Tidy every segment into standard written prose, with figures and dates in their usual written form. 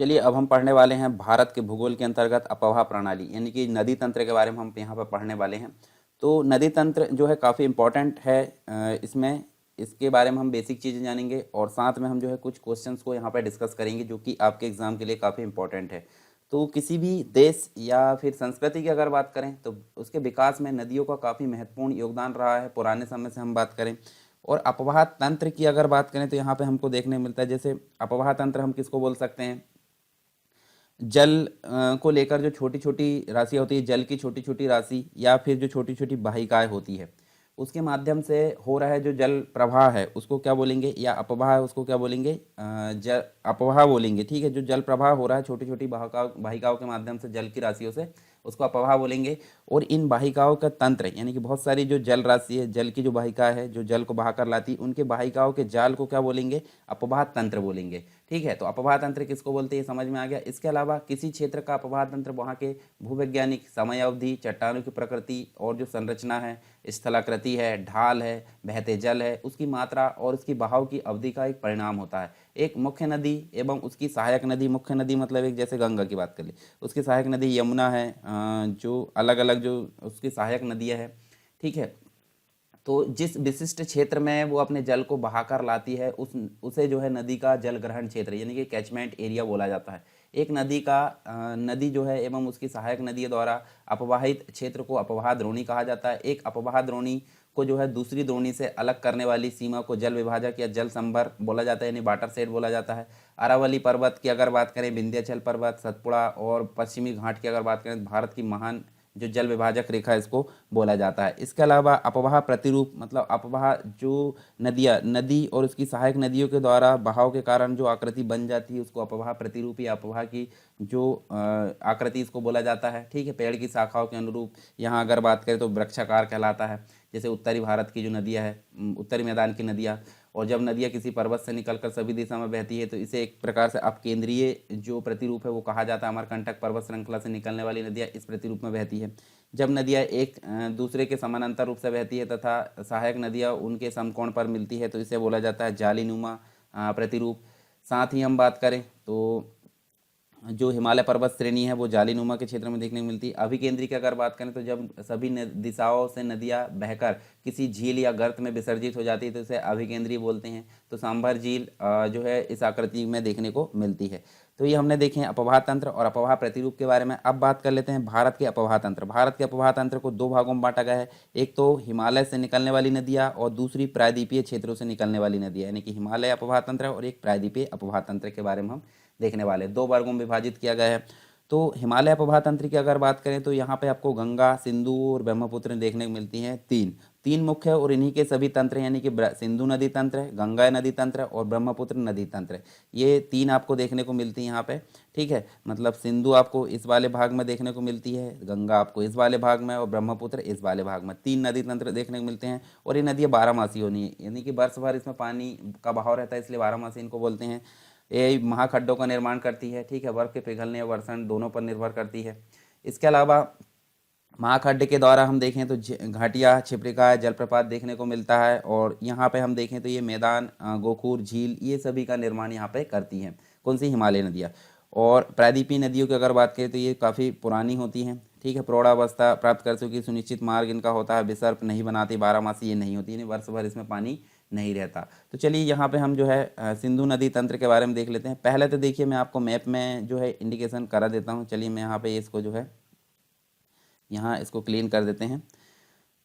चलिए अब हम पढ़ने वाले हैं भारत के भूगोल के अंतर्गत अपवाह प्रणाली यानी कि नदी तंत्र के बारे में हम यहाँ पर पढ़ने वाले हैं। तो नदी तंत्र जो है काफ़ी इम्पोर्टेंट है। इसमें इसके बारे में हम बेसिक चीज़ें जानेंगे और साथ में हम जो है कुछ क्वेश्चंस को यहाँ पर डिस्कस करेंगे जो कि आपके एग्ज़ाम के लिए काफ़ी इम्पोर्टेंट है। तो किसी भी देश या फिर संस्कृति की अगर बात करें तो उसके विकास में नदियों का काफ़ी महत्वपूर्ण योगदान रहा है पुराने समय से हम बात करें। और अपवाह तंत्र की अगर बात करें तो यहाँ पे हमको देखने मिलता है, जैसे अपवाह तंत्र हम किसको बोल सकते हैं, जल को लेकर जो छोटी छोटी राशियाँ होती है, जल की छोटी छोटी राशि या फिर जो छोटी छोटी वाहिकाएं होती है उसके माध्यम से हो रहा है जो जल प्रवाह है उसको क्या बोलेंगे, या अपवाह है उसको क्या बोलेंगे, जल अपवाह बोलेंगे। ठीक है, जो जल प्रवाह हो रहा है छोटी छोटी वाहिकाओं वाहिकाओं के माध्यम से जल की राशियों से उसको अपवाह बोलेंगे। और इन वाहिकाओं का तंत्र यानी कि बहुत सारी जो जल राशि है, जल की जो वाहिका है जो जल को बहाकर लाती उनके वाहिकाओं के जाल को क्या बोलेंगे, अपवाह तंत्र बोलेंगे। ठीक है, तो अपवाह तंत्र किसको बोलते हैं समझ में आ गया। इसके अलावा किसी क्षेत्र का अपवाह तंत्र वहाँ के भूवैज्ञानिक समय अवधि, चट्टानों की प्रकृति और जो संरचना है, स्थलाकृति है, ढाल है, बहते जल है, उसकी मात्रा और उसकी बहाव की अवधि का एक परिणाम होता है। एक मुख्य नदी एवं उसकी सहायक नदी, मुख्य नदी मतलब एक जैसे गंगा की बात कर ली, उसकी सहायक नदी यमुना है, जो अलग अलग जो उसकी सहायक नदियाँ है। ठीक है, तो जिस विशिष्ट क्षेत्र में वो अपने जल को बहाकर लाती है उसे जो है नदी का जल ग्रहण क्षेत्र यानी कि कैचमेंट एरिया बोला जाता है। एक नदी का नदी जो है एवं उसकी सहायक नदियों द्वारा अपवाहित क्षेत्र को अपवाह द्रोणी कहा जाता है। एक अपवाह द्रोणी को जो है दूसरी द्रोणी से अलग करने वाली सीमा को जल विभाजक या जल संभर बोला जाता है, यानी वाटर शेड बोला जाता है। अरावली पर्वत की अगर बात करें, विंध्याचल पर्वत, सतपुड़ा और पश्चिमी घाट की अगर बात करें, भारत की महान जो जल विभाजक रेखा इसको बोला जाता है। इसके अलावा अपवाह प्रतिरूप मतलब अपवाह जो नदियाँ नदी और उसकी सहायक नदियों के द्वारा बहाव के कारण जो आकृति बन जाती है उसको अपवाह प्रतिरूप या अपवाह की जो आकृति इसको बोला जाता है। ठीक है, पेड़ की शाखाओं के अनुरूप यहाँ अगर बात करें तो वृक्षाकार कहलाता है। जैसे उत्तरी भारत की जो नदियाँ है, उत्तरी मैदान की नदियाँ, और जब नदियाँ किसी पर्वत से निकलकर सभी दिशा में बहती है तो इसे एक प्रकार से अपकेंद्रीय जो प्रतिरूप है वो कहा जाता है। अमरकंटक पर्वत श्रृंखला से निकलने वाली नदियाँ इस प्रतिरूप में बहती है। जब नदियाँ एक दूसरे के समानांतर रूप से बहती है तथा सहायक नदियाँ उनके समकोण पर मिलती है तो इसे बोला जाता है जालीनुमा प्रतिरूप। साथ ही हम बात करें तो जो हिमालय पर्वत श्रेणी है वो जालीनुमा के क्षेत्र में देखने को मिलती है। अभिकेंद्री की अगर बात करें तो जब सभी दिशाओं से नदियाँ बहकर किसी झील या गर्त में विसर्जित हो जाती है तो इसे अभिकेंद्री बोलते हैं। तो सांभर झील जो है इस आकृति में देखने को मिलती है। तो ये हमने देखे हैं अपवाह तंत्र और अपवाह प्रतिरूप के बारे में। अब बात कर लेते हैं भारत के अपवाह तंत्र। भारत के अपवाह तंत्र को दो भागों में बांटा गया है, एक तो हिमालय से निकलने वाली नदियाँ और दूसरी प्रायद्वीपीय क्षेत्रों से निकलने वाली नदियाँ, यानी कि हिमालय अपवाह तंत्र और एक प्रायद्वीपीय अपवाह तंत्र के बारे में हम देखने वाले। दो वर्गों में विभाजित किया गया है। तो हिमालय अपवाह तंत्र की अगर बात करें तो यहाँ पे आपको गंगा, सिंधु और ब्रह्मपुत्र देखने को मिलती हैं। तीन तीन मुख्य और इन्हीं के सभी तंत्र यानी कि सिंधु नदी तंत्र है, गंगा नदी तंत्र और ब्रह्मपुत्र नदी तंत्र, ये तीन आपको देखने को मिलती है यहाँ पे। ठीक है, मतलब सिंधु आपको इस वाले भाग में देखने को मिलती है, गंगा आपको इस वाले भाग में और ब्रह्मपुत्र इस वाले भाग में, तीन नदी तंत्र देखने को मिलते हैं। और ये नदियाँ बारहमासी होनी है यानी कि वर्ष भर इसमें पानी का बहाव रहता है, इसलिए बारहमासी इनको बोलते हैं। ये महाखड्डों का निर्माण करती है। ठीक है, बर्फ के पिघलने या वर्षण दोनों पर निर्भर करती है। इसके अलावा महाखड्ड के द्वारा हम देखें तो घाटिया, छिप्रिका, जलप्रपात देखने को मिलता है। और यहाँ पे हम देखें तो ये मैदान, गोखूर, झील, ये सभी का निर्माण यहाँ पे करती हैं कौन सी, हिमालय नदियाँ। और प्रायद्वीपीय नदियों की अगर बात करें तो ये काफ़ी पुरानी होती हैं। ठीक है, प्रौढ़ावस्था प्राप्त कर चुकी सुनिश्चित मार्ग इनका होता है, विसर्प नहीं बनाती, बारहमासी ये नहीं होती, यानी वर्ष भर इसमें पानी नहीं रहता। तो चलिए यहाँ पे हम जो है सिंधु नदी तंत्र के बारे में देख लेते हैं। पहले तो देखिए मैं आपको मैप में जो है इंडिकेशन करा देता हूँ। चलिए मैं यहाँ पे इसको जो है यहाँ इसको क्लीन कर देते हैं।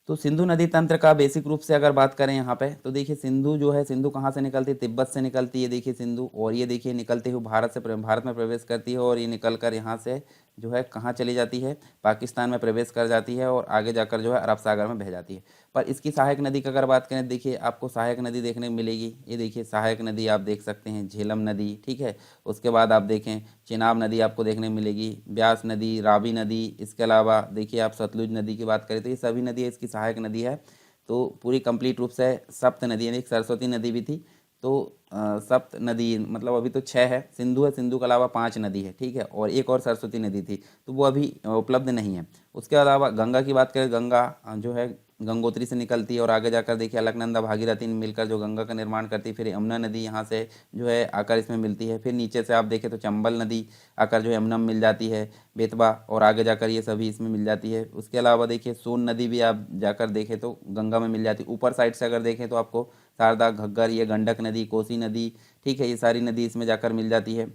तो सिंधु नदी तंत्र का बेसिक रूप से अगर बात करें यहाँ पे तो देखिए सिंधु जो है, सिंधु कहाँ से निकलती है, तिब्बत से निकलती है। देखिए सिंधु, और ये देखिए निकलते हुए भारत में प्रवेश करती है और ये निकल कर यहाँ से जो है कहाँ चली जाती है, पाकिस्तान में प्रवेश कर जाती है और आगे जाकर जो है अरब सागर में बह जाती है। पर इसकी सहायक नदी की अगर बात करें, देखिए आपको सहायक नदी देखने को मिलेगी। ये देखिए सहायक नदी आप देख सकते हैं, झेलम नदी। ठीक है, उसके बाद आप देखें चिनाब नदी आपको देखने को मिलेगी, ब्यास नदी, रावी नदी। इसके अलावा देखिए आप सतलुज नदी की बात करें तो ये सभी नदी इसकी सहायक नदी है। तो पूरी कंप्लीट रूप से सप्त नदी, यानी एक सरस्वती नदी भी थी। तो सप्त नदी मतलब अभी तो छः है, सिंधु है, सिंधु के अलावा पांच नदी है। ठीक है, और एक और सरस्वती नदी थी तो वो अभी उपलब्ध नहीं है। उसके अलावा गंगा की बात करें, गंगा जो है गंगोत्री से निकलती है और आगे जाकर देखिए अलकनंदा भागीरथी मिलकर जो गंगा का निर्माण करती है। फिर यमुना नदी यहाँ से जो है आकर इसमें मिलती है। फिर नीचे से आप देखें तो चंबल नदी आकर जो है यमुना में मिल जाती है, बेतवा, और आगे जाकर ये सभी इसमें मिल जाती है। उसके अलावा देखिए सोन नदी भी आप जाकर देखें तो गंगा में मिल जाती है। ऊपर साइड से अगर देखें तो आपको शारदा, घग्गर, ये गंडक नदी, कोसी नदी, ठीक है, ये सारी नदी इसमें जाकर मिल जाती है।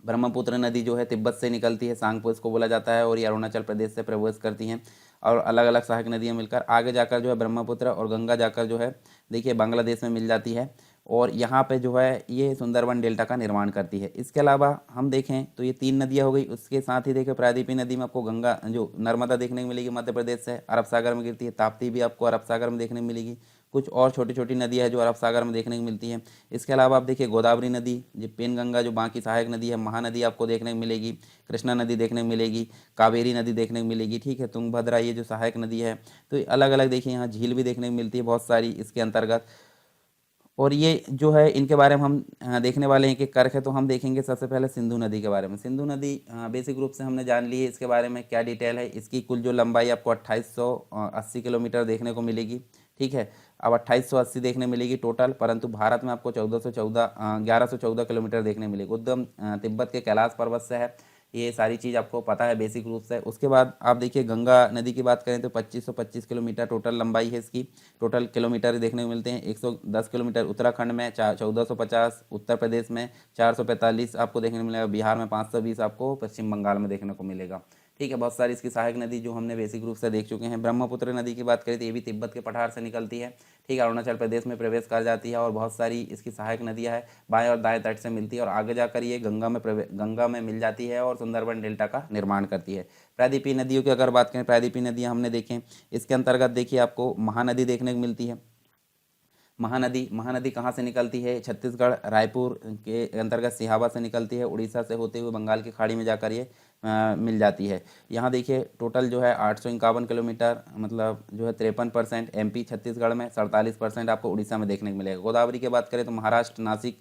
ब्रह्मपुत्र नदी जो है तिब्बत से निकलती है, सांगपो इसको बोला जाता है, और ये अरुणाचल प्रदेश से प्रवेश करती हैं। और अलग अलग सहायक नदियाँ मिलकर आगे जाकर जो है ब्रह्मपुत्र और गंगा जाकर जो है देखिए बांग्लादेश में मिल जाती है, और यहाँ पे जो है ये सुंदरबन डेल्टा का निर्माण करती है। इसके अलावा हम देखें तो ये 3 नदियाँ हो गई। उसके साथ ही देखिए प्रायद्वीपीय नदी में आपको गंगा जो नर्मदा देखने को मिलेगी, मध्य प्रदेश से अरब सागर में गिरती है। ताप्ती भी आपको अरब सागर में देखने को मिलेगी। कुछ और छोटी छोटी नदियाँ हैं जो अरब सागर में देखने को मिलती हैं। इसके अलावा आप देखिए गोदावरी नदी, जो पेनगंगा जो बाकी सहायक नदी है, महानदी आपको देखने को मिलेगी, कृष्णा नदी देखने को मिलेगी, कावेरी नदी देखने को मिलेगी, ठीक है, तुंगभद्रा ये जो सहायक नदी है। तो अलग अलग देखिए यहाँ झील भी देखने को मिलती है बहुत सारी इसके अंतर्गत। और ये जो है इनके बारे में हम देखने वाले हैं कि कर्क है, तो हम देखेंगे सबसे पहले सिंधु नदी के बारे में। सिंधु नदी बेसिक रूप से हमने जान ली है, इसके बारे में क्या डिटेल है। इसकी कुल जो लंबाई आपको 2880 किलोमीटर देखने को मिलेगी, ठीक है। अब 2880 देखने मिलेगी टोटल, परंतु भारत में आपको 1114 किलोमीटर देखने मिलेगी। उद्गम तिब्बत के कैलाश पर्वत से है, ये सारी चीज़ आपको पता है बेसिक रूप से। उसके बाद आप देखिए गंगा नदी की बात करें तो 2525 किलोमीटर टोटल लंबाई है इसकी। टोटल किलोमीटर देखने को मिलते हैं 110 किलोमीटर उत्तराखंड में, 1450 उत्तर प्रदेश में, 445 आपको देखने को मिलेगा बिहार में, 520 आपको पश्चिम बंगाल में देखने को मिलेगा, ठीक है। बहुत सारी इसकी सहायक नदी जो हमने बेसिक रूप से देख चुके हैं। ब्रह्मपुत्र नदी की बात करें तो ये भी तिब्बत के पठार से निकलती है, ठीक है, अरुणाचल प्रदेश में प्रवेश कर जाती है, और बहुत सारी इसकी सहायक नदियां हैं, बाएं और दाएं तट से मिलती है, और आगे जाकर ये गंगा में मिल जाती है और सुंदरबन डेल्टा का निर्माण करती है। प्रायद्वीपीय नदियों की अगर बात करें, प्रायद्वीपीय नदियाँ हमने देखें, इसके अंतर्गत देखिए आपको महानदी देखने को मिलती है। महानदी कहाँ से निकलती है? छत्तीसगढ़ रायपुर के अंतर्गत सिहावा से निकलती है, उड़ीसा से होते हुए बंगाल की खाड़ी में जाकर ये मिल जाती है। यहाँ देखिए टोटल जो है 851 किलोमीटर, मतलब जो है 53% एमपी छत्तीसगढ़ में, 47% आपको उड़ीसा में देखने को मिलेगा। गोदावरी की बात करें तो महाराष्ट्र नासिक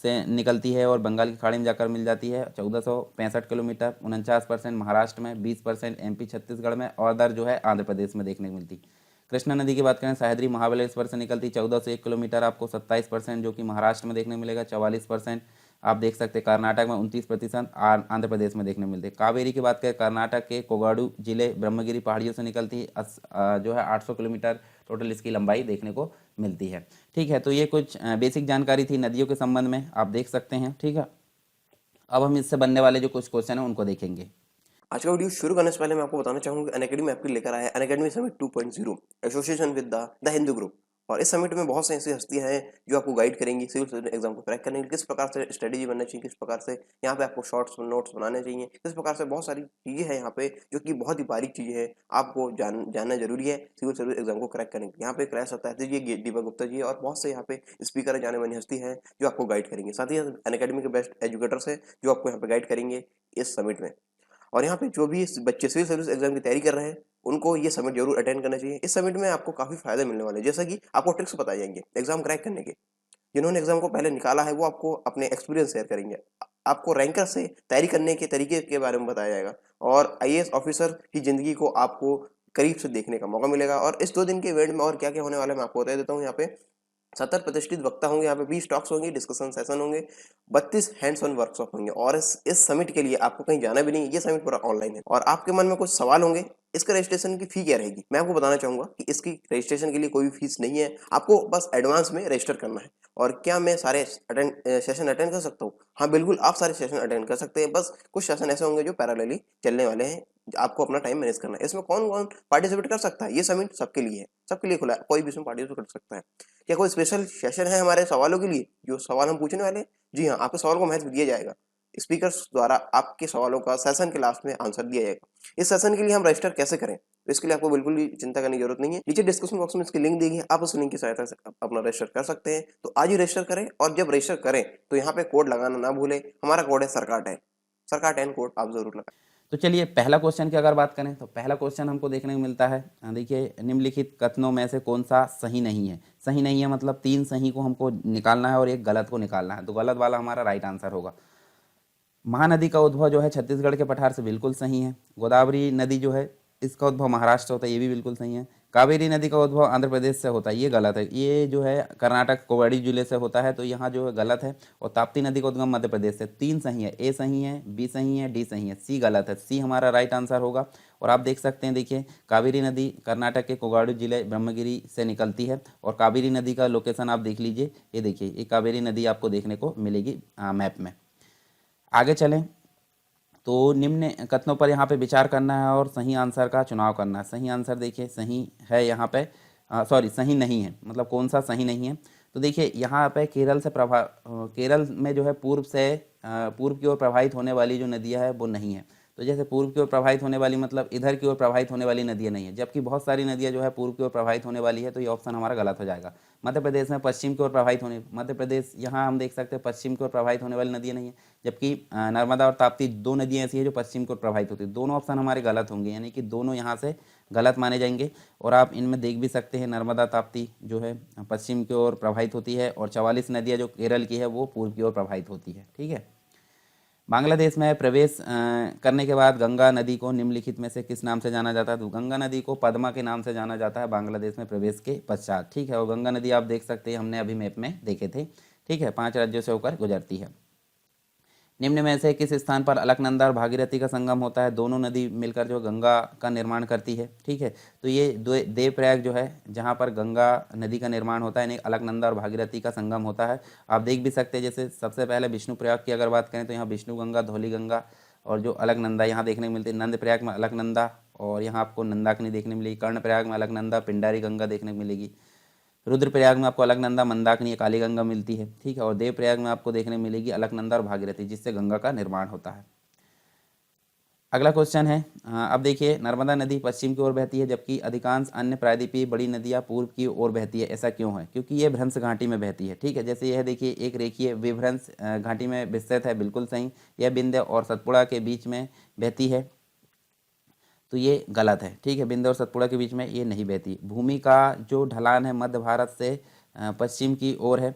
से निकलती है और बंगाल की खाड़ी में जाकर मिल जाती है, 1465 किलोमीटर, 49% महाराष्ट्र में, 20% एमपी छत्तीसगढ़ में, और अदर जो है आंध्र प्रदेश में देखने को मिलती। कृष्णा नदी की बात करें, सह्याद्री महाबलेश्वर से निकलती 1401 किलोमीटर, आपको 27% जो कि महाराष्ट्र में देखने को मिलेगा, 44% आप देख सकते हैं कर्नाटक में, 29% आंध्र प्रदेश में देखने को मिलते हैं। कावेरी की बात करें, कर्नाटक के कोगाडू जिले ब्रह्मगिरी पहाड़ियों से निकलती है, जो है 800 किलोमीटर टोटल इसकी लंबाई देखने को मिलती है, ठीक है। तो ये कुछ बेसिक जानकारी थी नदियों के संबंध में, आप देख सकते हैं, ठीक है। अब हम इससे बनने वाले जो कुछ क्वेश्चन हैं उनको देखेंगे। आज का वीडियो शुरू करने से पहले मैं आपको बताना चाहूंगा कि अनअकैडमी आपके लेकर आया है Unacademy summit 2.0 association with the Hindu group. और इस समिट में बहुत सी ऐसी हस्तियां हैं जो आपको गाइड करेंगी सिविल सर्विस एग्जाम को क्रैक करने के लिए, किस प्रकार से स्ट्रेटेजी बनना चाहिए, किस प्रकार से यहाँ पे आपको शॉर्ट्स नोट्स बनाने चाहिए, किस प्रकार से बहुत सारी चीजें हैं यहाँ पे जो कि बहुत ही बारीक चीजें हैं, आपको जानना जरूरी है सिविल सर्विस एग्जाम को क्रैक करने के लिए। यहाँ पे क्रैश होता है ये दीपक गुप्ता जी और बहुत से यहाँ पे स्पीकर जाने मानी हस्ती है जो आपको गाइड करेंगे। साथ ही अनअकैडमी के बेस्ट एजुकेटर्स है जो आपको यहाँ पे गाइड करेंगे इस समिट में। और यहाँ पे जो भी बच्चे सिविल सर्विस एग्जाम की तैयारी कर रहे हैं उनको ये समिट जरूर अटेंड करना चाहिए। इस समिट में आपको काफी फायदे मिलने वाले हैं, जैसा कि आपको ट्रिक्स बताए जाएंगे एग्जाम क्रैक करने के। जिन्होंने एग्जाम को पहले निकाला है वो आपको अपने एक्सपीरियंस शेयर करेंगे। आपको रैंकर से तैयारी करने के तरीके के बारे में बताया जाएगा और आईएएस ऑफिसर की जिंदगी को आपको करीब से देखने का मौका मिलेगा। और इस 2 दिन के इवेंट में और क्या क्या होने वाला है मैं आपको बता देता हूँ। यहाँ पे 70 प्रतिष्ठित वक्ता होंगे, यहाँ पे 20 टॉक्स होंगे, डिस्कशन सेशन होंगे, 32 हैंड्स ऑन वर्कशॉप होंगे। और इस समिट के लिए आपको कहीं जाना भी नहीं, ये समिट पूरा ऑनलाइन है। और आपके मन में कुछ सवाल होंगे, इसका रजिस्ट्रेशन की फी क्या रहेगी, मैं आपको बताना चाहूंगा कि इसकी रजिस्ट्रेशन के लिए कोई फीस नहीं है, आपको बस एडवांस में रजिस्टर करना है। और क्या मैं सारे सेशन अटेंड कर सकता हूँ? हाँ बिल्कुल, आप सारे सेशन अटेंड कर सकते हैं, बस कुछ सेशन ऐसे होंगे जो पैरेलली चलने वाले हैं, आपको अपना टाइम मैनेज करना है। इसमें कौन कौन पार्टिसिपेट कर सकता है? ये समिट सबके लिए है, सबके लिए खुला है, कोई भी इसमें पार्टिसिपेट कर सकता है। क्या कोई स्पेशल सेशन है हमारे सवालों के लिए, जो सवाल हम पूछने वाले हैं? जी हाँ, आपके सवाल को महत्व दिया जाएगा, स्पीकर्स द्वारा आपके सवालों का सेशन के लास्ट में आंसर दिया जाएगा। इस सेशन के लिए हम रजिस्टर कैसे करें, तो इसके लिए आपको बिल्कुल भी चिंता करने की जरूरत नहीं है। नीचे डिस्क्रिप्शन बॉक्स में इसकी लिंक दी है, आप उस लिंक की सहायता से अपना रजिस्टर कर सकते हैं। तो आज ही रजिस्टर करें, और जब रजिस्टर करें तो यहाँ पे कोड लगाना ना भूलें, हमारा कोड है सरकार10 कोड आप जरूर लगाएं। तो चलिए पहला क्वेश्चन की अगर बात करें तो पहला क्वेश्चन हमको देखने को मिलता है, देखिए, निम्नलिखित कथनों में से कौन सा सही नहीं है? सही नहीं है मतलब 3 सही को हमको निकालना है और एक गलत को निकालना है, तो गलत वाला हमारा राइट आंसर होगा। महानदी का उद्भव जो है छत्तीसगढ़ के पठार से बिल्कुल सही है। गोदावरी नदी जो है इसका उद्भव महाराष्ट्र होता है, ये भी बिल्कुल सही है। कावेरी नदी का उद्भव आंध्र प्रदेश से होता है, ये गलत है। ये जो है कर्नाटक कोवाड़ी जिले से होता है, तो यहाँ जो है गलत है। और ताप्ती नदी का उद्गम मध्य प्रदेश से। 3 सही है, ए सही है, बी सही है, डी सही है, सी गलत है। सी हमारा राइट आंसर होगा। और आप देख सकते हैं, देखिए कावेरी नदी कर्नाटक के कोगाड़ू जिले ब्रह्मगिरी से निकलती है। और कावेरी नदी का लोकेशन आप देख लीजिए, ये देखिए ये कावेरी नदी आपको देखने को मिलेगी मैप में। आगे चलें तो निम्न कथनों पर यहाँ पे विचार करना है और सही आंसर का चुनाव करना है। सही आंसर देखिए सही है यहाँ पे, सॉरी सही नहीं है, मतलब कौन सा सही नहीं है। तो देखिए यहाँ पे केरल में जो है पूर्व की ओर प्रवाहित होने वाली जो नदियाँ है वो नहीं है। तो जैसे पूर्व की ओर प्रवाहित होने वाली मतलब इधर की ओर प्रवाहित होने वाली नदियाँ नहीं है, जबकि बहुत सारी नदियाँ जो है पूर्व की ओर प्रवाहित होने वाली है, तो ये ऑप्शन हमारा गलत हो जाएगा। मध्य प्रदेश में पश्चिम की ओर प्रवाहित होने, मध्य प्रदेश यहाँ हम देख सकते हैं पश्चिम की ओर प्रवाहित होने वाली नदियाँ नहीं है, जबकि नर्मदा और ताप्ती 2 नदियाँ ऐसी है जो पश्चिम की ओर प्रवाहित होती है। दोनों ऑप्शन हमारे गलत होंगे, यानी कि दोनों यहाँ से गलत माने जाएंगे। और आप इनमें देख भी सकते हैं नर्मदा ताप्ती जो है पश्चिम की ओर प्रवाहित होती है, और 44 नदियाँ जो केरल की है वो पूर्व की ओर प्रवाहित होती है। ठीक है। बांग्लादेश में प्रवेश करने के बाद गंगा नदी को निम्नलिखित में से किस नाम से जाना जाता है? तो गंगा नदी को पद्मा के नाम से जाना जाता है बांग्लादेश में प्रवेश के पश्चात। ठीक है। और गंगा नदी आप देख सकते हैं, हमने अभी मैप में देखे थे। ठीक है, 5 राज्यों से होकर गुजरती है। निम्न में से किस स्थान पर अलकनंदा और भागीरथी का संगम होता है? दोनों नदी मिलकर जो गंगा का निर्माण करती है। ठीक है, तो ये देवप्रयाग जो है जहाँ पर गंगा नदी का निर्माण होता है, यानी अलकनंदा और भागीरथी का संगम होता है। आप देख भी सकते हैं, जैसे सबसे पहले विष्णु प्रयाग की अगर बात करें तो यहाँ विष्णु गंगा, धौली गंगा और जो अलकनंदा यहाँ देखने को मिलती है। नंद प्रयाग में अलकनंदा और यहाँ आपको नंदाकिनी देखने मिलेगी। कर्ण प्रयाग में अलकनंदा, पिंडारी गंगा देखने को मिलेगी। रुद्रप्रयाग में आपको अलकनंदा, मंदाकिनी, काली गंगा मिलती है। ठीक है। और देवप्रयाग में आपको देखने मिलेगी अलकनंदा और भागीरथी, जिससे गंगा का निर्माण होता है। अगला क्वेश्चन है, अब देखिए नर्मदा नदी पश्चिम की ओर बहती है, जबकि अधिकांश अन्य प्रायद्वीपीय बड़ी नदियाँ पूर्व की ओर बहती है। ऐसा क्यों है? क्योंकि ये भ्रंश घाटी में बहती है। ठीक है, जैसे यह देखिए एक रेखीय विभ्रंश घाटी में विस्तृत है, बिल्कुल सही। यह विंध्य और सतपुड़ा के बीच में बहती है, तो ये गलत है। ठीक है, विंध्य और सतपुड़ा के बीच में ये नहीं बहती। भूमि का जो ढलान है मध्य भारत से पश्चिम की ओर है,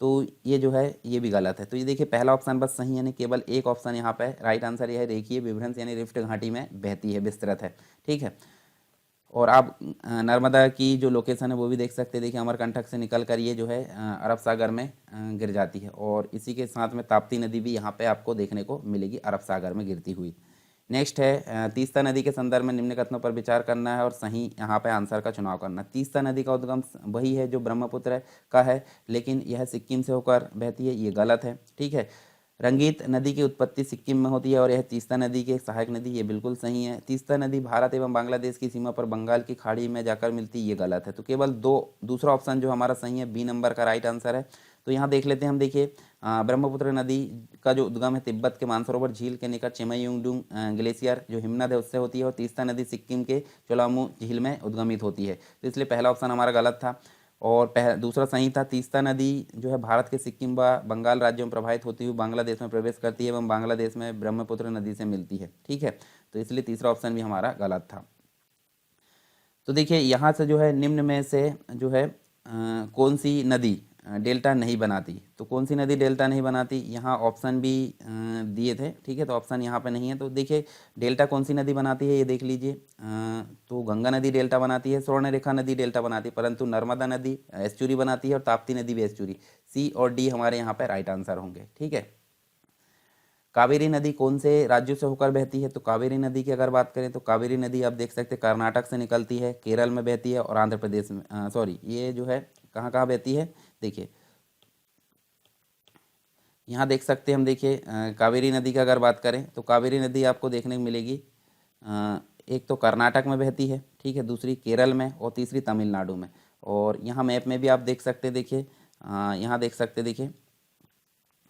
तो ये जो है ये भी गलत है। तो ये देखिए पहला ऑप्शन बस सही, यानी केवल एक ऑप्शन यहाँ पे राइट आंसर ये है, रेखीय विभ्रंश यानी रिफ्ट घाटी में बहती है, विस्तृत है। ठीक है। और आप नर्मदा की जो लोकेशन है वो भी देख सकते हैं। देखिए अमरकंटक से निकल कर ये जो है अरब सागर में गिर जाती है। और इसी के साथ में ताप्ती नदी भी यहाँ पे आपको देखने को मिलेगी, अरब सागर में गिरती हुई। नेक्स्ट है, तीस्ता नदी के संदर्भ में निम्न कथनों पर विचार करना है और सही यहाँ पे आंसर का चुनाव करना। तीस्ता नदी का उद्गम वही है जो ब्रह्मपुत्र का है, लेकिन यह सिक्किम से होकर बहती है, ये गलत है। ठीक है। रंगीत नदी की उत्पत्ति सिक्किम में होती है और यह तीस्ता नदी की एक सहायक नदी, ये बिल्कुल सही है। तीस्ता नदी भारत एवं बांग्लादेश की सीमा पर बंगाल की खाड़ी में जाकर मिलती, ये गलत है। तो केवल दूसरा ऑप्शन जो हमारा सही है, बी नंबर का राइट आंसर है। तो यहाँ देख लेते हैं हम, देखिए ब्रह्मपुत्र नदी का जो उद्गम है तिब्बत के मानसरोवर झील के निकट चिमयंगडुंग ग्लेशियर जो हिमनद है उससे होती है, और तीस्ता नदी सिक्किम के चोलामू झील में उद्गमित होती है। तो इसलिए पहला ऑप्शन हमारा गलत था। और दूसरा सही था, तीस्ता नदी जो है भारत के सिक्किम व बंगाल राज्यों में प्रवाहित होती हुई बांग्लादेश में प्रवेश करती है एवं बांग्लादेश में ब्रह्मपुत्र नदी से मिलती है। ठीक है, तो इसलिए तीसरा ऑप्शन भी हमारा गलत था। तो देखिए यहाँ से जो है निम्न में से जो है कौन सी नदी डेल्टा नहीं बनाती? तो कौन सी नदी डेल्टा नहीं बनाती? यहाँ ऑप्शन भी दिए थे। ठीक है, तो ऑप्शन यहाँ पे नहीं है। तो देखिए डेल्टा कौन सी नदी बनाती है, ये देख लीजिए। तो गंगा नदी डेल्टा बनाती है, स्वर्णरेखा नदी डेल्टा बनाती है, परंतु नर्मदा नदी एस्चुरी बनाती है और ताप्ती नदी भी एस्चुरी। सी और डी हमारे यहाँ पे राइट आंसर होंगे। ठीक है। कावेरी नदी कौन से राज्यों से होकर बहती है? तो कावेरी नदी की अगर बात करें तो कावेरी नदी आप देख सकते हैं कर्नाटक से निकलती है, केरल में बहती है और आंध्र प्रदेश में, सॉरी ये जो है कहाँ कहाँ बहती है, देखिए यहाँ देख सकते हैं हम। देखिए कावेरी नदी की अगर बात करें तो कावेरी नदी आपको देखने को मिलेगी, एक तो कर्नाटक में बहती है, ठीक है, दूसरी केरल में और तीसरी तमिलनाडु में। और यहाँ मैप में भी आप देख सकते हैं, देखिए यहाँ देख सकते हैं, देखिए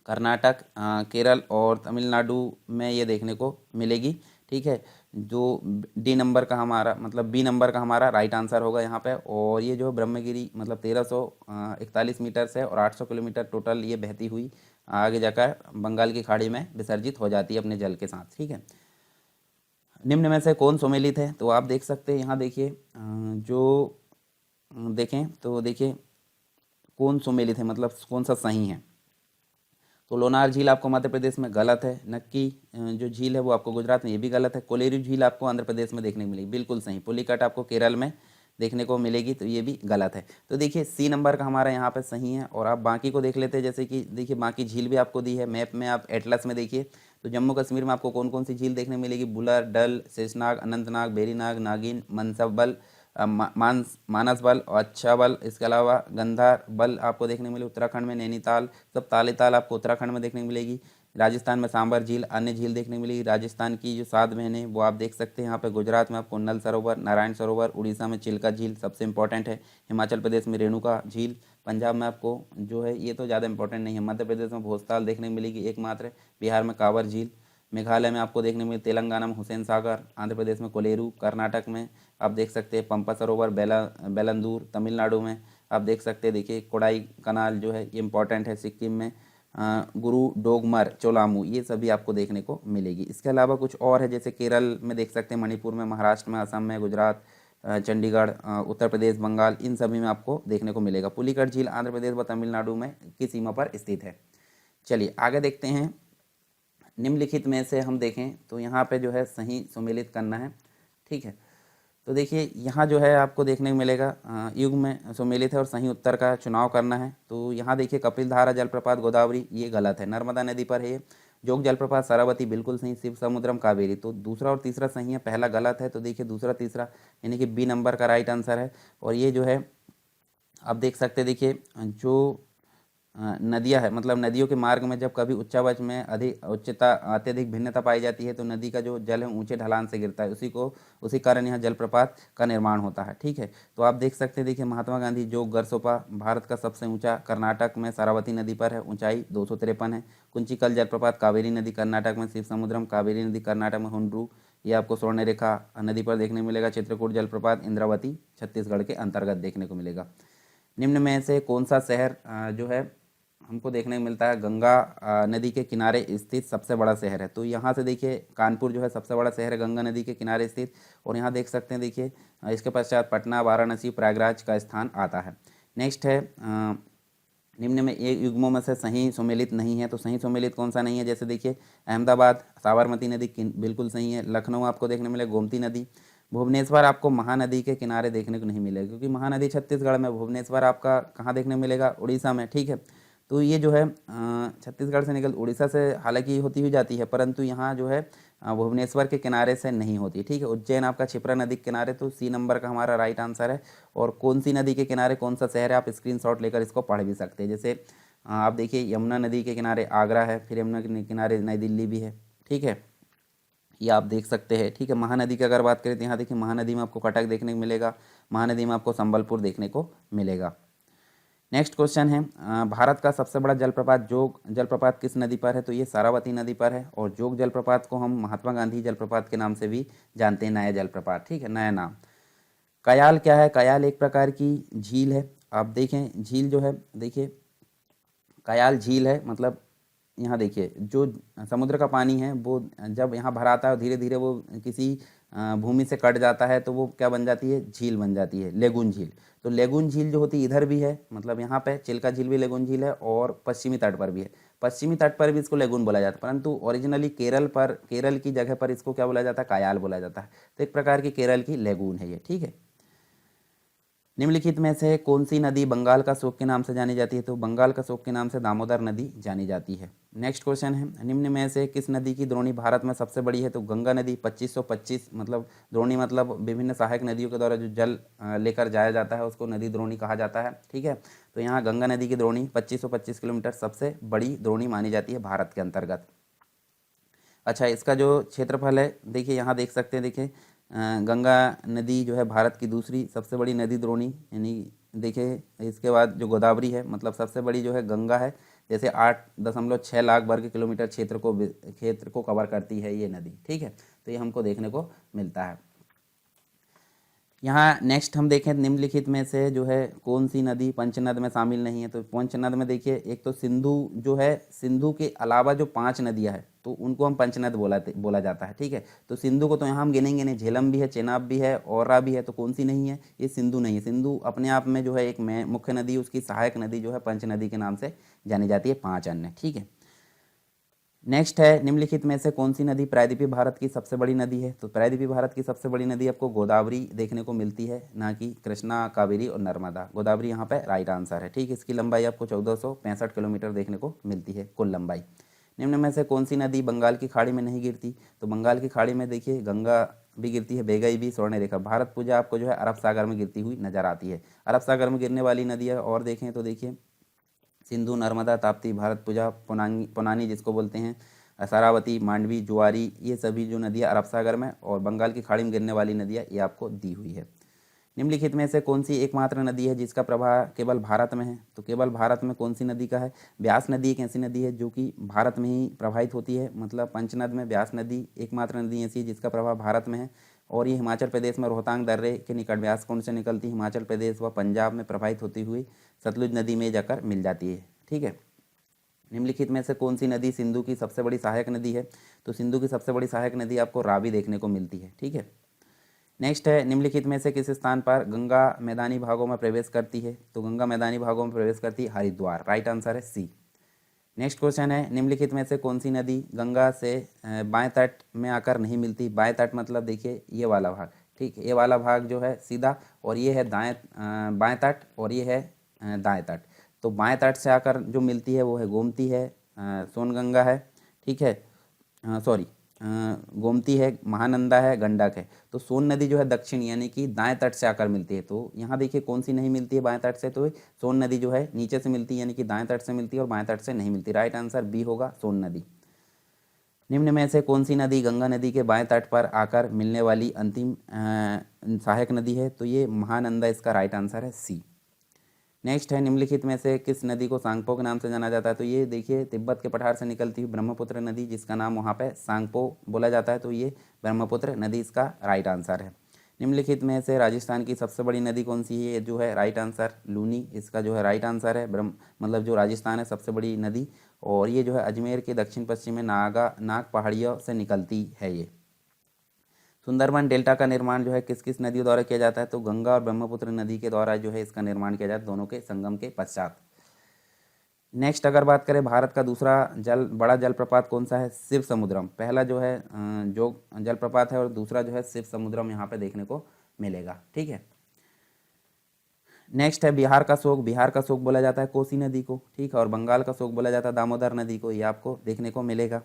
कर्नाटक, केरल और तमिलनाडु में ये देखने को मिलेगी। ठीक है, जो डी नंबर का हमारा मतलब बी नंबर का हमारा राइट आंसर होगा यहाँ पे। और ये जो ब्रह्मगिरी मतलब 1341 मीटर से और 800 किलोमीटर टोटल ये बहती हुई आगे जाकर बंगाल की खाड़ी में विसर्जित हो जाती है अपने जल के साथ। ठीक है। निम्न में से कौन सुमेलित है? तो आप देख सकते हैं यहाँ, देखिए जो देखें तो देखिए कौन सुमेलित है, मतलब कौन सा सही है। तो लोनार झील आपको मध्य प्रदेश में, गलत है। नक्की जो झील है वो आपको गुजरात में, ये भी गलत है। कोलेरू झील आपको आंध्र प्रदेश में देखने को मिलेगी, बिल्कुल सही। पुलिकट आपको केरल में देखने को मिलेगी, तो ये भी गलत है। तो देखिए सी नंबर का हमारा यहाँ पे सही है। और आप बाकी को देख लेते हैं, जैसे कि देखिए बाकी झील भी आपको दी है मैप में, आप एटलस में देखिए तो जम्मू कश्मीर में आपको कौन कौन सी झील देखने मिलेगी, बुलर, डल, शेषनाग, अनंतनाग, बेरीनाग, नागिन, मनसबल, मानस बल और अच्छा बल, इसके अलावा गंधार बल आपको देखने मिले उत्तराखंड में, नैनीताल, सब ताले ताल आपको उत्तराखंड में देखने को मिलेगी। राजस्थान में सांबर झील, अन्य झील देखने को मिलेगी। राजस्थान की जो 7 बहनें वो आप देख सकते हैं यहाँ पे। गुजरात में आपको नल सरोवर, नारायण सरोवर, उड़ीसा में चिल्का झील सबसे इंपॉर्टेंट है, हिमाचल प्रदेश में रेणुका झील, पंजाब में आपको जो है ये तो ज़्यादा इंपॉर्टेंट नहीं है, मध्य प्रदेश में भोजताल देखने को मिलेगी एकमात्र, बिहार में कांवर झील, मेघालय में आपको देखने मिले, तेलंगाना में हुसैन सागर, आंध्र प्रदेश में कोलेरू, कर्नाटक में आप देख सकते हैं पंपा सरोवर, बेलंदूर, तमिलनाडु में आप देख सकते हैं देखिए कोडाई कनाल जो है ये इंपॉर्टेंट है, सिक्किम में गुरु डोगमर, चोलामू, ये सभी आपको देखने को मिलेगी। इसके अलावा कुछ और है, जैसे केरल में देख सकते हैं, मणिपुर में, महाराष्ट्र में, असम में, गुजरात, चंडीगढ़, उत्तर प्रदेश, बंगाल, इन सभी में आपको देखने को मिलेगा। पुलिकट झील आंध्र प्रदेश व तमिलनाडु में की सीमा पर स्थित है। चलिए आगे देखते हैं। निम्नलिखित में से हम देखें तो यहाँ पे जो है सही सुमेलित करना है, ठीक है। तो देखिए यहाँ जो है आपको देखने को मिलेगा युग में सुमेलित है और सही उत्तर का चुनाव करना है। तो यहाँ देखिए कपिल धारा जलप्रपात गोदावरी, ये गलत है, नर्मदा नदी पर है ये। जोग जलप्रपात शरावती बिल्कुल सही, शिव समुद्रम कावेरी, तो दूसरा और तीसरा सही है, पहला गलत है। तो देखिए दूसरा तीसरा यानी कि बी नंबर का राइट आंसर है। और ये जो है आप देख सकते हैं, देखिए जो नदियाँ है, मतलब नदियों के मार्ग में जब कभी उच्चावच में अत्यधिक भिन्नता पाई जाती है तो नदी का जो जल है ऊंचे ढलान से गिरता है, उसी कारण यहाँ जलप्रपात का निर्माण होता है, ठीक है। तो आप देख सकते हैं, देखिए महात्मा गांधी जोग गरसोपा भारत का सबसे ऊंचा कर्नाटक में शरावती नदी पर है, ऊंचाई 253 है। कुंचिकल जलप्रपात कावेरी नदी कर्नाटक में, शिव समुद्रम कावेरी नदी कर्नाटक में, हुंड्रू ये आपको स्वर्ण रेखा नदी पर देखने मिलेगा। चित्रकूट जलप्रपात इंद्रावती छत्तीसगढ़ के अंतर्गत देखने को मिलेगा। निम्न में से कौन सा शहर जो है हमको देखने को मिलता है गंगा नदी के किनारे स्थित सबसे बड़ा शहर है? तो यहाँ से देखिए कानपुर जो है सबसे बड़ा शहर है गंगा नदी के किनारे स्थित। और यहाँ देख सकते हैं, देखिए इसके पश्चात पटना, वाराणसी, प्रयागराज का स्थान आता है। नेक्स्ट है निम्न में एक युग्मों में से सही सुमेलित नहीं है। तो सही सुमेलित कौन सा नहीं है? जैसे देखिए अहमदाबाद साबरमती नदी बिल्कुल सही है। लखनऊ आपको देखने मिले गोमती नदी। भुवनेश्वर आपको महानदी के किनारे देखने को नहीं मिलेगा, क्योंकि महानदी छत्तीसगढ़ में, भुवनेश्वर आपका कहाँ देखने मिलेगा? उड़ीसा में, ठीक है। तो ये जो है छत्तीसगढ़ से निकल उड़ीसा से हालांकि होती हुई जाती है, परंतु यहाँ जो है भुवनेश्वर के किनारे से नहीं होती, ठीक है। उज्जैन आपका क्षिप्रा नदी के किनारे, तो सी नंबर का हमारा राइट आंसर है। और कौन सी नदी के किनारे कौन सा शहर है, आप स्क्रीनशॉट लेकर इसको पढ़ भी सकते हैं। जैसे आप देखिए यमुना नदी के किनारे आगरा है, फिर यमुना के किनारे नई दिल्ली भी है, ठीक है, ये आप देख सकते हैं, ठीक है। महानदी की अगर बात करें तो यहाँ देखिए महानदी में आपको कटक देखने को मिलेगा, महानदी में आपको संबलपुर देखने को मिलेगा। नेक्स्ट क्वेश्चन है भारत का सबसे बड़ा जलप्रपात जोग जलप्रपात किस नदी पर है? तो ये सारावती नदी पर है। और जोग जलप्रपात को हम महात्मा गांधी जलप्रपात के नाम से भी जानते हैं, नया जलप्रपात, ठीक है, नया नाम। कयाल क्या है? कयाल एक प्रकार की झील है। आप देखें झील जो है, देखिए कयाल झील है, मतलब यहाँ देखिए जो समुद्र का पानी है वो जब यहाँ भर आता है धीरे धीरे वो किसी भूमि से कट जाता है तो वो क्या बन जाती है? झील बन जाती है, लेगून झील। तो लेगून झील जो होती है इधर भी है, मतलब यहाँ पे चिल्का झील भी लेगून झील है, और पश्चिमी तट पर भी है। पश्चिमी तट पर भी इसको लेगून बोला जाता है, परंतु ओरिजिनली केरल की जगह पर इसको क्या बोला जाता है? कायाल बोला जाता है। तो एक प्रकार की केरल की लेगून है ये, ठीक है। निम्नलिखित में से कौन सी नदी बंगाल का शोक के नाम से जानी जाती है? तो बंगाल का शोक के नाम से दामोदर नदी जानी जाती है। नेक्स्ट क्वेश्चन है निम्न में से किस नदी की द्रोणी भारत में सबसे बड़ी है? तो गंगा नदी 2525, मतलब द्रोणी मतलब विभिन्न सहायक नदियों के द्वारा जो जल लेकर जाया जाता है उसको नदी द्रोणी कहा जाता है, ठीक है। तो यहाँ गंगा नदी की द्रोणी 2525 किलोमीटर सबसे बड़ी द्रोणी मानी जाती है भारत के अंतर्गत। अच्छा, इसका जो क्षेत्रफल है देखिए यहाँ देख सकते हैं, देखिए गंगा नदी जो है भारत की दूसरी सबसे बड़ी नदी द्रोणी, यानी देखिए इसके बाद जो गोदावरी है, मतलब सबसे बड़ी जो है गंगा है, जैसे 8.6 लाख वर्ग किलोमीटर क्षेत्र को कवर करती है ये नदी, ठीक है। तो ये हमको देखने को मिलता है। यहाँ नेक्स्ट हम देखें निम्नलिखित में से जो है कौन सी नदी पंचनद में शामिल नहीं है? तो पंचनद में देखिए एक तो सिंधु जो है, सिंधु के अलावा जो 5 नदियाँ हैं तो उनको हम पंचनद बोला जाता है, ठीक है। तो सिंधु को तो यहाँ हम गिनेंगे नहीं, झेलम भी है, चेनाब भी है, औरा भी है, तो कौन सी नहीं है? ये सिंधु नहीं है। सिंधु अपने आप में जो है एक मुख्य नदी, उसकी सहायक नदी जो है पंच नदी के नाम से जानी जाती है, 5 अन्य, ठीक है। नेक्स्ट है निम्नलिखित में से कौन सी नदी प्रायद्वीपीय भारत की सबसे बड़ी नदी है। तो प्रायद्वीपीय भारत की सबसे बड़ी नदी आपको गोदावरी देखने को मिलती है, ना कि कृष्णा, कावेरी और नर्मदा। गोदावरी यहाँ पे राइट आंसर है। ठीक, इसकी लंबाई आपको 1465 किलोमीटर देखने को मिलती है कुल लंबाई। निम्न में से कौन सी नदी बंगाल की खाड़ी में नहीं गिरती। तो बंगाल की खाड़ी में देखिए गंगा भी गिरती है, बेगई भी, स्वर्णरेखा। भारत पूजा आपको जो है अरब सागर में गिरती हुई नजर आती है। अरब सागर में गिरने वाली नदियाँ और देखें तो देखिए सिंधु, नर्मदा, ताप्ती, भारतपुजा, पुनानी पुनानी जिसको बोलते हैं, शरावती, मांडवी, जुआरी, ये सभी जो नदियाँ अरब सागर में और बंगाल की खाड़ी में गिरने वाली नदियाँ ये आपको दी हुई है। निम्नलिखित में से कौन सी एकमात्र नदी है जिसका प्रवाह केवल भारत में है। तो केवल भारत में कौन सी नदी का है। ब्यास नदी एक ऐसी नदी है जो कि भारत में ही प्रवाहित होती है, मतलब पंचनद में ब्यास नदी एकमात्र नदी ऐसी है जिसका प्रवाह भारत में है और ये हिमाचल प्रदेश में रोहतांग दर्रे के निकट ब्यास कुंड से निकलती हिमाचल प्रदेश व पंजाब में प्रवाहित होती हुई सतलुज नदी में जाकर मिल जाती है। ठीक है, निम्नलिखित में से कौन सी नदी सिंधु की सबसे बड़ी सहायक नदी है। तो सिंधु की सबसे बड़ी सहायक नदी आपको रावी देखने को मिलती है। ठीक है, नेक्स्ट है निम्नलिखित में से किस स्थान पर गंगा मैदानी भागों में प्रवेश करती है। तो गंगा मैदानी भागों में प्रवेश करती है हरिद्वार, राइट आंसर है सी। नेक्स्ट क्वेश्चन है निम्नलिखित में से कौन सी नदी गंगा से बाएं तट में आकर नहीं मिलती। बाएं तट मतलब देखिए ये वाला भाग, ठीक, ये वाला भाग जो है सीधा, और ये है बाएं तट और ये है दाएं तट। तो बाएं तट से आकर जो मिलती है वो है गोमती है, सोनगंगा है, ठीक है, सॉरी, गोमती है, महानंदा है, गंडक है। तो सोन नदी जो है दक्षिण यानी कि दाएं तट से आकर मिलती है। तो यहाँ देखिए कौन सी नहीं मिलती है बाएं तट से। तो सोन नदी जो है नीचे से मिलती है यानी कि दाएं तट से मिलती है और बाएं तट से नहीं मिलती। राइट आंसर बी होगा, सोन नदी। निम्न में से कौन सी नदी गंगा नदी के बाएं तट पर आकर मिलने वाली अंतिम सहायक नदी है। तो ये महानंदा इसका राइट आंसर है सी। नेक्स्ट है निम्नलिखित में से किस नदी को सांगपो के नाम से जाना जाता है। तो ये देखिए तिब्बत के पठार से निकलती हुई ब्रह्मपुत्र नदी जिसका नाम वहाँ पे सांगपो बोला जाता है। तो ये ब्रह्मपुत्र नदी इसका राइट आंसर है। निम्नलिखित में से राजस्थान की सबसे बड़ी नदी कौन सी है। ये जो है राइट आंसर लूनी इसका जो है राइट आंसर है। मतलब जो राजस्थान है सबसे बड़ी नदी, और ये जो है अजमेर के दक्षिण पश्चिम में नाग पहाड़ियों से निकलती है ये। सुंदरबन डेल्टा का निर्माण जो है किस किस नदियों द्वारा किया जाता है। तो गंगा और ब्रह्मपुत्र नदी के द्वारा जो है इसका निर्माण किया जाता है, दोनों के संगम के पश्चात। नेक्स्ट अगर बात करें भारत का दूसरा बड़ा जलप्रपात कौन सा है। शिव समुद्रम पहला जो है जो जलप्रपात है, और दूसरा जो है शिव समुद्रम यहाँ पे देखने को मिलेगा। ठीक है, नेक्स्ट है बिहार का शोक। बिहार का शोक बोला जाता है कोसी नदी को, ठीक है, और बंगाल का शोक बोला जाता है दामोदर नदी को। ये आपको देखने को मिलेगा।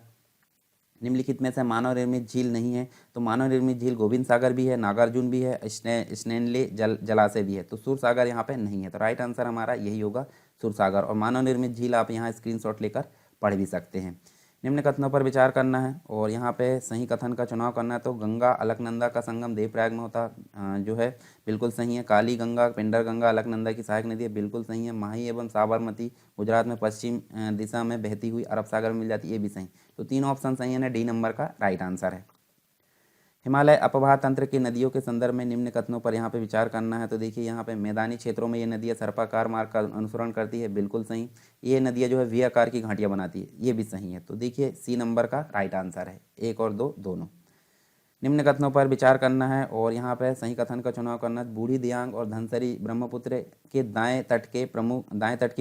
निम्नलिखित में से मानव निर्मित झील नहीं है। तो मानव निर्मित झील गोविंद सागर भी है, नागार्जुन भी है, स्नैनले जलाशय भी है। तो सुर सागर यहाँ पे नहीं है। तो राइट आंसर हमारा यही होगा, सुर सागर। और मानव निर्मित झील आप यहाँ स्क्रीनशॉट लेकर पढ़ भी सकते हैं। निम्न कथनों पर विचार करना है और यहाँ पे सही कथन का चुनाव करना है। तो गंगा अलकनंदा का संगम देवप्रयाग में होता जो है बिल्कुल सही है। काली गंगा, पिंडर गंगा अलकनंदा की सहायक नदी है, बिल्कुल सही है। माही एवं साबरमती गुजरात में पश्चिम दिशा में बहती हुई अरब सागर में मिल जाती है, ये भी सही। तो तीन ऑप्शन सही है ना, डी नंबर का राइट आंसर है। हिमालय अपवाह तंत्र की नदियों के संदर्भ में निम्न कथनों पर यहाँ पे विचार करना है। तो देखिए यहाँ पे मैदानी क्षेत्रों में ये नदियाँ सर्पाकार मार्ग का अनुसरण करती है, बिल्कुल सही। ये नदियाँ जो है वी आकार की घाटियाँ बनाती है, ये भी सही है। तो देखिए सी नंबर का राइट आंसर है, एक और दो दोनों। निम्न कथनों पर विचार करना है और यहाँ पे सही कथन का चुनाव करना है। बूढ़ी दियांग और धनसरी ब्रह्मपुत्र के दाएं तट की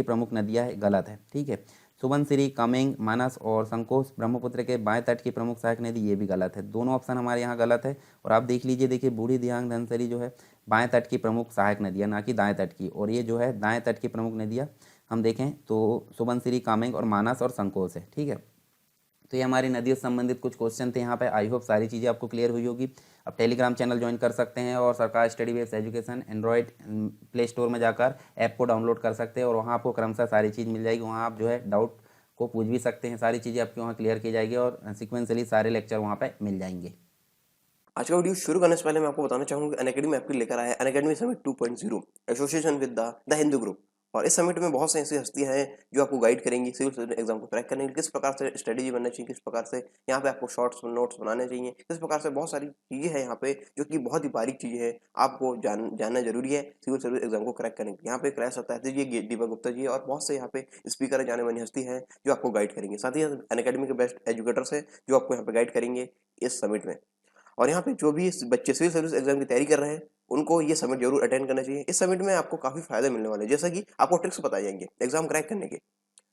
प्रमुख नदियाँ है, गलत है। ठीक है, सुबनसिरी, कामेंग, मानस और संकोच ब्रह्मपुत्र के बाएं तट की प्रमुख सहायक नदी, ये भी गलत है। दोनों ऑप्शन हमारे यहाँ गलत है। और आप देख लीजिए, देखिए बूढ़ी दियांग धनसरी जो है बाएं तट की प्रमुख सहायक नदियाँ, ना कि दाएं तट की। और ये जो है दाएं तट की प्रमुख नदियाँ हम देखें तो सुबनसिरी, कामेंग और मानस और संकोच है। ठीक है, तो ये हमारी नदियों से संबंधित कुछ क्वेश्चन थे यहाँ पे। आई होप सारी चीज़ें आपको क्लियर हुई होगी। अब टेलीग्राम चैनल ज्वाइन कर सकते हैं और सरकार study based education Android play store में जाकर ऐप को डाउनलोड कर सकते हैं और वहाँ आपको क्रमशः सारी चीज़ मिल जाएगी। वहाँ आप जो है डाउट को पूछ भी सकते हैं, सारी चीज़ें आपके वहाँ क्लियर की जाएगी और सिक्वेंसली सारे लेक्चर वहाँ पर मिल जाएंगे। आज का वीडियो शुरू करने से पहले मैं आपको बताना चाहूंगा कि अनअकैडमी आपके लेकर आया है Unacademy summit 2.0 association with the Hindu group. और इस समिट में बहुत सी ऐसी हस्तियां हैं जो आपको गाइड करेंगी सिविल सर्विस एग्जाम को क्रैक करने के लिए, किस प्रकार से स्ट्रेटेजी बनना चाहिए, किस प्रकार से यहाँ पे आपको शॉर्ट्स नोट्स बनाने चाहिए, किस प्रकार से बहुत सारी चीज़ें हैं यहाँ पे जो कि बहुत ही बारीक चीज़ें हैं, आपको जानना जरूरी है सिविल सर्विस एग्जाम को क्रैक करने के लिए। यहाँ पे क्रैश होता है जी दीपक गुप्ता जी और बहुत से यहाँ पे स्पीकर जाने मानी हस्ती हैं जो आपको गाइड करेंगे। साथ ही अनअकैडमी के बेस्ट एजुकेटर्स हैं जो आपको यहाँ पे गाइड करेंगे इस समिट में। और यहाँ पे जो भी बच्चे सिविल सर्विस एग्जाम की तैयारी कर रहे हैं उनको ये समिट जरूर अटेंड करना चाहिए। इस समिट में आपको काफी फायदे मिलने वाले हैं, जैसा कि आपको ट्रिक्स बताए जाएंगे एग्जाम क्रैक करने के।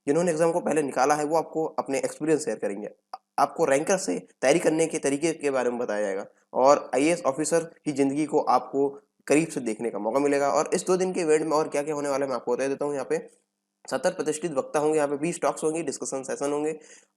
जिन्होंने एग्जाम को पहले निकाला है वो आपको अपने एक्सपीरियंस शेयर करेंगे। आपको रैंकर से तैयारी करने के तरीके के बारे में बताया जाएगा और आईएएस ऑफिसर की ज़िंदगी को आपको करीब से देखने का मौका मिलेगा। और इस 2 दिन के इवेंट में और क्या-क्या होने वाला है मैं आपको बता देता हूँ। यहाँ पे 70 प्रतिष्ठित वक्ता होंगे, यहाँ पे 20 टॉक्स होंगी, डिस्कशन सेशन होंगे,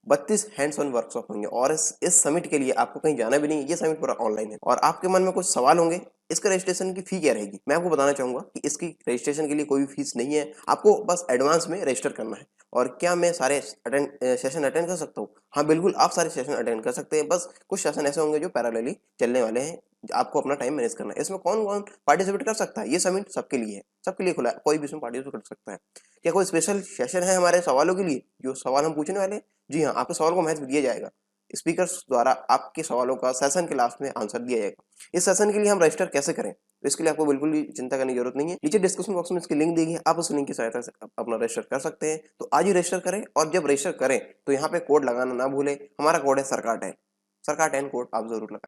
32 हैंड्स ऑन वर्कशॉप होंगे और इस समिट के लिए आपको कहीं जाना भी नहीं है, ये समिट पूरा ऑनलाइन है। और आपके मन में कुछ सवाल होंगे, इसका रजिस्ट्रेशन की फी क्या रहेगी? मैं आपको बताना चाहूँगा कि इसकी रजिस्ट्रेशन के लिए कोई भी फीस नहीं है, आपको बस एडवांस में रजिस्टर करना है। और क्या मैं सारे सेशन अटेंड कर सकता हूँ? हाँ, बिल्कुल आप सारे सेशन अटेंड कर सकते हैं, बस कुछ सेशन ऐसे होंगे जो पैरेलली चलने वाले हैं, आपको अपना टाइम मैनेज करना है। इसमें कौन-कौन पार्टिसिपेट कर सकता है? ये समिट सबके लिए है, सबके लिए खुला है, कोई भी इसमें पार्टिसिपेट कर सकता है। क्या कोई स्पेशल सेशन है हमारे सवालों के लिए, जो सवाल हम पूछने वाले हैं? जी हाँ, आपके सवाल को महत्व दिया जाएगा। स्पीकर्स द्वारा आपके सवालों का सेशन के लास्ट में आंसर दिया जाएगा। इस सेशन के लिए हम रजिस्टर कैसे करें? तो इसके लिए आपको बिल्कुल भी चिंता करने की जरूरत नहीं है। नीचे डिस्क्रिप्शन बॉक्स में इसकी लिंक दी गई है, आप उस लिंक की सहायता से अपना रजिस्टर कर सकते हैं। तो आज ही रजिस्टर करें और जब रजिस्टर करें तो यहाँ पे कोड लगाना ना भूलें। हमारा कोड है सरकार 10 कोड आप जरूर लगाएं।